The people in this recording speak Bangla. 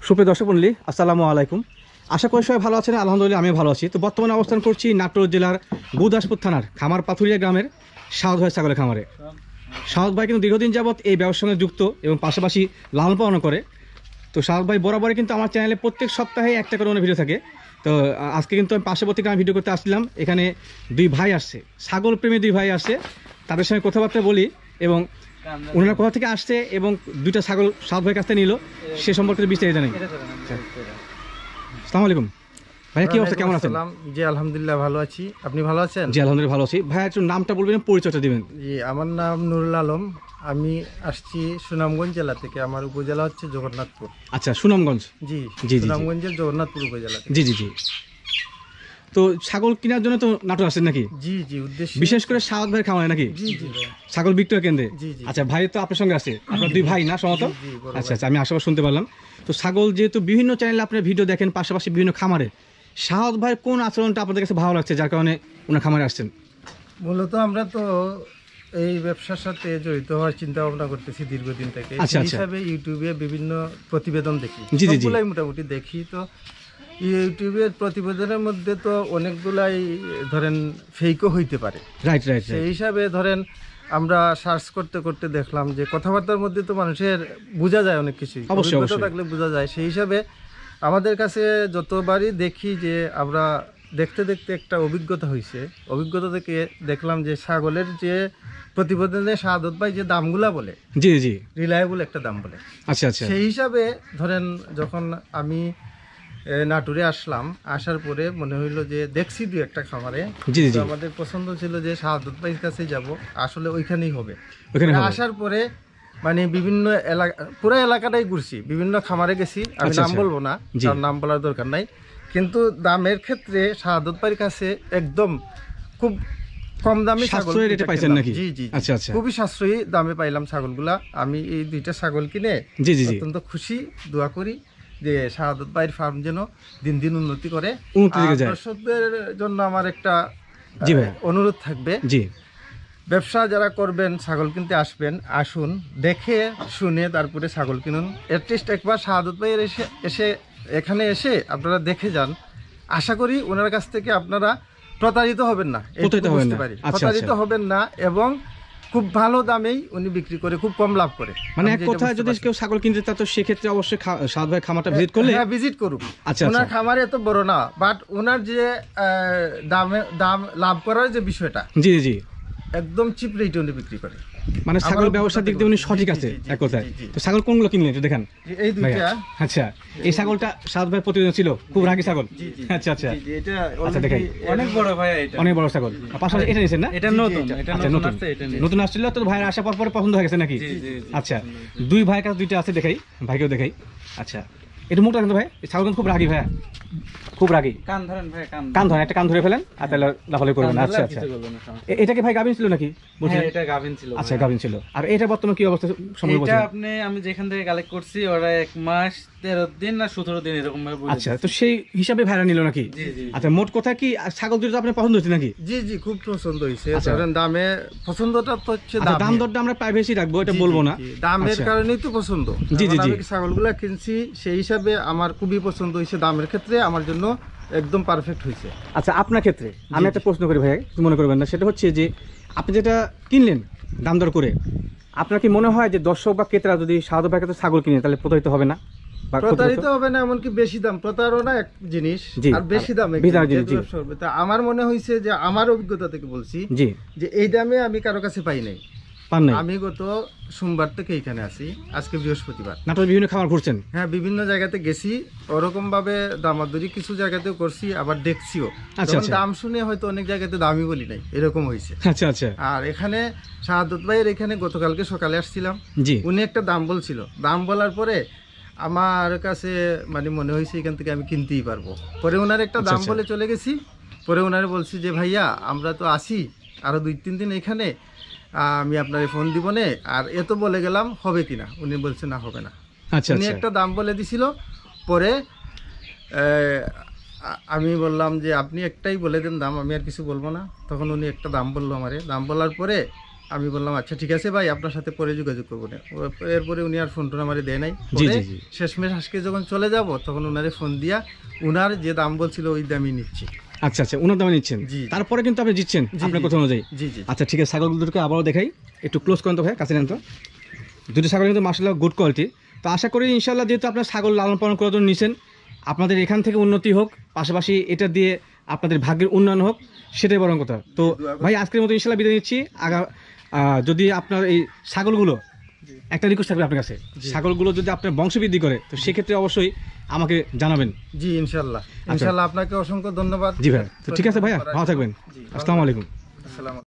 সুপ্রিয় দর্শক মণ্ডলী, আসসালামু আলাইকুম। আশা করি সবাই ভালো আছেন। আলহামদুলিল্লাহ আমি ভালো আছি। তো বর্তমানে অবস্থান করছি নাটোর জেলার গুরদাসপুর থানার খামার পাথুরিয়া গ্রামের সাউদ ভাই ছাগলের খামারে। সাউদ ভাই কিন্তু দীর্ঘদিন যাবৎ এই ব্যবসার সঙ্গে যুক্ত এবং পাশাপাশি লালন পালন করে। তো সাউদ ভাই বরাবরই কিন্তু আমার চ্যানেলে প্রত্যেক সপ্তাহে একটা করে ভিডিও থাকে। তো আজকে কিন্তু আমি পার্শ্ববর্তী গ্রামে ভিডিও করতে আসলাম। এখানে দুই ভাই আসছে, ছাগল প্রেমী দুই ভাই আসছে। তাদের সঙ্গে কথাবার্তা বলি এবং ওনারা কোথা থেকে আসছে এবং দুইটা ছাগল সাউদ ভাইয়ের কাছ থেকে নিল সে সম্পর্কে বিস্তারিত জানাই। আসসালামু আলাইকুম ভাইয়া, কি অবস্থা, কেমন আছেন? জি আলহামদুলিল্লাহ ভালো আছি। আপনি ভালো আছেন? জি আলহামদুলিল্লাহ ভালো আছি। ভাইয়া একটু নামটা বলবেন, পরিচয়টা দিবেন। জি আমার নাম নুরুল আলম। আমি আসছি সুনামগঞ্জ জেলা থেকে। আমার উপজেলা হচ্ছে জগন্নাথপুর। আচ্ছা, সুনামগঞ্জ। জি জি সুনামগঞ্জের জগন্নাথপুর উপজেলা। জি জি জি। তো ছাগল কেনার জন্য তো নাটোর আসছেন নাকি? জি জি, উদ্দেশ্য বিশেষ করে সাউদ ভাইয়ের খামারে নাকি? জি জি ছাগল বিক্রয় কেন্দ্রে। জি জি। আচ্ছা, ভাই তো আপনার সঙ্গে আছে, আপনার দুই ভাই না সম্ভবত? জি, আচ্ছা আচ্ছা, আমি আশাবাদ শুনতে পারলাম। তো ছাগল যেহেতু বিভিন্ন চ্যানেলে আপনার ভিডিও দেখেন, পাশাপাশি বিভিন্ন খামারে, সাউদ ভাইয়ের কোন আচরণটা আপনাদের কাছে ভালো লাগছে যার কারণে ওনার খামারে আসছেন? মূলত আমরা তো এই ব্যবসার সাথে জড়িত হওয়ার চিন্তা ভাবনা করতেছি দীর্ঘদিন থেকে। আচ্ছা, সেই আচ্ছা। হিসাবে ইউটিউবে বিভিন্ন প্রতিবেদন দেখি, জি, জি, জি। সবগুলাই মোটামুটি দেখি। তো ইউটিউবের প্রতিবেদনের মধ্যে তো অনেকগুলাই ধরেন ফেকও হইতে পারে। Right right. সেই হিসাবে ধরেন আমরা সার্চ করতে করতে দেখলাম যে কথাবার্তার মধ্যে তো মানুষের বোঝা যায় অনেক কিছু, অবশ্যই, অভিজ্ঞতা অবশ্যই। থাকলে বোঝা যায়। সেই হিসাবে আমাদের কাছে যতবারই দেখি যে আমরা দেখতে দেখতে একটা অভিজ্ঞতা হয়েছে। অভিজ্ঞতা থেকে দেখলাম যে ছাগলের যে প্রতিবেদনে শাহাদত ভাই যে দামগুলা বলে, জি জি। রিলায়েবল একটা দাম বলে। আচ্ছা আচ্ছা। সেই হিসাবে ধরেন যখন আমি নাটোরে আসলাম, আসার পরে মনে হইলো যে দেখছি দুই একটা খামারে, জি, জি। তো আমাদের পছন্দ ছিল যে শাহাদত ভাইয়ের কাছে যাব, আসলে ওইখানেই হবে। ওখানে হবে। আসার পরে মানে বিভিন্ন এলাকা, পুরো এলাকাটাই ঘুরছি, বিভিন্ন খামারে গেছি। আমি আচ্ছা, নাম আচ্ছা। বলবো না, জি। কারণ নাম বলার দরকার নাই। কিন্তু দামের ক্ষেত্রে শাহাদত ভাইয়ের কাছে একদম খুব কম দামে ছাগল সাশ্রয়ী রেটে পাইছেন কিনলাম। নাকি? জি জি। আচ্ছা আচ্ছা। খুবই সাশ্রয়ী দামে পাইলাম ছাগলগুলা। আমি এই দুইটা ছাগল কিনে জি জি জি। অত্যন্ত খুশি। দোয়া করি যে শাহাদত ভাইয়ের ফার্ম যেন দিন দিন উন্নতি করে। উন্নতির দিকে আর যায়। দর্শকদের জন্য আমার একটা জি ভাই। অনুরোধ থাকবে, জি। ব্যবসা যারা করবেন, ছাগল কিনতে আসবেন, আসুন, দেখে শুনে তারপরে ছাগল কিনুন। অ্যাটলিস্ট একবার শাহাদত ভাইয়ের এসে এখানে এসে আপনারা দেখে যান। আশা করি ওনার কাছ থেকে আপনারা প্রতারিত হবেন না, প্রতারিত হবেন না। আচ্ছা, প্রতারিত আচ্ছা। হবেন না, এবং খুব ভালো দামেই উনি বিক্রি করে খুব কম লাভ করে। মানে আমি এক যেটা কথায় বুঝতে যদি পারছি। কেউ ছাগল কিনতে চায় তো সেক্ষেত্রে অবশ্যই সাউদ ভাই খামারটা ভিজিট করলে। হ্যাঁ, ভিজিট করুন। আচ্ছা, ওনার আচ্ছা। খামার এত বড় না, বাট ওনার যে দাম লাভ করার যে বিষয়টা, জি জি। একদম চিপ রেটে উনি বিক্রি করে। মানে ছাগল আমার ব্যবসার দিক দিয়ে উনি জি, সঠিক জি, আছে জি, জি, এক কথায়। জি, জি। তো ছাগল কোনগুলো কিনলেন একটু দেখান এই দুইটা। ভাইয়া। আচ্ছা, এই ছাগলটা সাউদ ভাই প্রতিদিন ছিল, খুব রাগী ছাগল। জি, জি। আচ্ছা আচ্ছা। জি, জি, এটা আচ্ছা, দেখাই। already অনেক বড় ভাই এটা। অনেক বড় ছাগল। পাশাপাশি এটা নিয়েছেন না? এটা জি, জি, নতুন, এটা। এটা আচ্ছা, নতুন নতুন আসছে, এটা নিয়ে। নতুন আসছিল তো ভাইয়ের আসার পর পছন্দ হয়ে গেছে নাকি? জি, জি, জি। আচ্ছা, দুই ভাইয়ের কাছে দুইটা আছে, দেখাই ভাইকেও দেখাই। আচ্ছা, এটা মোটা কিন্তু ভাই, এই ছাগল কিন্তু খুব রাগী ভাইয়া, খুব রাগী। কান ধরেন ভাই, কান কান ধরেন, একটা কান ধরে ফেলেন আর তাহলে লাফালাফি করবেন। আচ্ছা আচ্ছা। কিছু বলবো না, সমস্যা এটা কি ভাই গাভিন ছিল নাকি? বলছেন? হ্যাঁ, এটা গাভিন ছিল আচ্ছা, ভাই। গাভিন ছিল। আর এটা বর্তমানে কি অবস্থা সম্পূর্ণ এটা বলছেন? আমি যেখান থেকে কালেক্ট করছি, ওরা 1 মাস 13 দিন না 17 দিন এরকম ভাবে বলে আচ্ছা, তো সেই হিসাবে ভাইরা নিল নাকি? জি, জি। আচ্ছা, মোট কথা কি ছাগল দুটো আপনার পছন্দ হয়েছে নাকি? জি জি, খুব পছন্দ হয়েছে। আচ্ছা। ধরেন দামে পছন্দটা তো হচ্ছে আচ্ছা, দাম দাম। দরটা আমরা প্রাইভেসি রাখবো, এটা বলবো না। দামের আচ্ছা। কারণেই তো পছন্দ। জি, জি, এখন জি। আমি ছাগলগুলা কিনছি, সেই হিসাবে আমার খুবই পছন্দ হয়েছে। দামের ক্ষেত্রে আমার জন্য একদম পারফেক্ট হয়েছে। আচ্ছা, আপনার ক্ষেত্রে আমি একটা প্রশ্ন করি ভাই, কিছু মনে করবেন না। সেটা হচ্ছে যে আপনি যেটা কিনলেন দাম দর করে, আপনার কি মনে হয় যে দর্শক বা ক্রেতারা যদি সাউদ ভাইয়ের কাছে ছাগল কিনে তাহলে প্রতারিত হবে না বা ক্ষতিগ্রস্ত? প্রতারিত হবে না, এমনকি বেশি দাম, প্রতারণা এক জিনিস, জি, আর বেশি দামে বেশি দামে, যেহেতু জি। ব্যবসা করবে। তা আমার মনে হয়েছে যে আমার অভিজ্ঞতা থেকে বলছি জি, যে এই দামে আমি কারো কাছে পাই নাই। পান নাই। আমি গত সোমবার থেকে এখানে আছি, আজকে বৃহস্পতিবার। নাটোর বিভিন্ন খাবার ঘুরছেন? হ্যাঁ, বিভিন্ন জায়গাতে গেছি, ওরকম ভাবে দামাদরি কিছু জায়গাতেও করছি, আবার দেখছিও। আচ্ছা, যখন আচ্ছা। দাম শুনে হয়তো অনেক জায়গাতে দামই বলি নাই, এরকম হয়েছে। আচ্ছা আচ্ছা। আর এখানে শাহাদত ভাইয়ের এখানে গতকালকে সকালে আসছিলাম, জি। উনি একটা দাম বলছিল। দাম বলার পরে আমার কাছে মানে মনে হয়েছে এখান থেকে আমি কিনতেই পারবো। পরে ওনার একটা আচ্ছা, দাম আচ্ছা। বলে চলে গেছি। পরে ওনারে বলছি যে ভাইয়া, আমরা তো আসি আরো 2-3 দিন এখানে, আমি আপনারে ফোন দিব নে, আর এত বলে গেলাম হবে কিনা। উনি বলছে না, হবে না। আচ্ছা উনি আচ্ছা। একটা দাম বলে দিছিল। পরে আমি বললাম যে আপনি একটাই বলে দেন দাম, আমি আর কিছু বলবো না। তখন উনি একটা দাম বললো আমারে। দাম বলার পরে আমি বললাম আচ্ছা ঠিক আছে ভাই, আপনার সাথে পরে যোগাযোগ করবো না। এরপরে উনি আর ফোন টোন আমারে দেয় নাই। জি, পরে জি, জি। শেষমেশ আজকে যখন চলে যাব তখন উনারে ফোন দিয়া উনার যে দাম বলছিল ওই দামই নিচ্ছি। আচ্ছা আচ্ছা, ওনার দামে নিচ্ছেন, জি। তারপরে কিন্তু আপনি জিতছেন জি, আপনার জি, কথা অনুযায়ী। জি জি আচ্ছা ঠিক আছে, ছাগলগুলোকে আবারও দেখাই, একটু ক্লোজ করেন তো ভাই, কাছে নেন তো। দুটো ছাগল কিন্তু মাশাআল্লাহ গুড কোয়ালিটি। তো আশা করি ইনশাআল্লাহ যেহেতু আপনার ছাগল লালন পালন করার জন্য নিছেন, আপনাদের এখান থেকে উন্নতি হোক, পাশাপাশি এটা দিয়ে আপনাদের ভাগ্যের উন্নয়ন হোক, সেটাই বড় কথা। তো ভাই আজকের মতো ইনশাআল্লাহ বিদায় নিচ্ছি। যদি আপনার এই ছাগলগুলো, একটা রিকোয়েস্ট থাকবে আপনার কাছে, ছাগলগুলো যদি আপনার বংশবৃদ্ধি করে তো সেক্ষেত্রে অবশ্যই আমাকে জানাবেন। জি ইনশাল্লাহ ইনশাল্লাহ, আপনাকে অসংখ্য ধন্যবাদ। জি ভাই, তো ঠিক আছে ভাইয়া, ভালো থাকবেন। জি, আসসালামু আলাইকুম। আসসালামু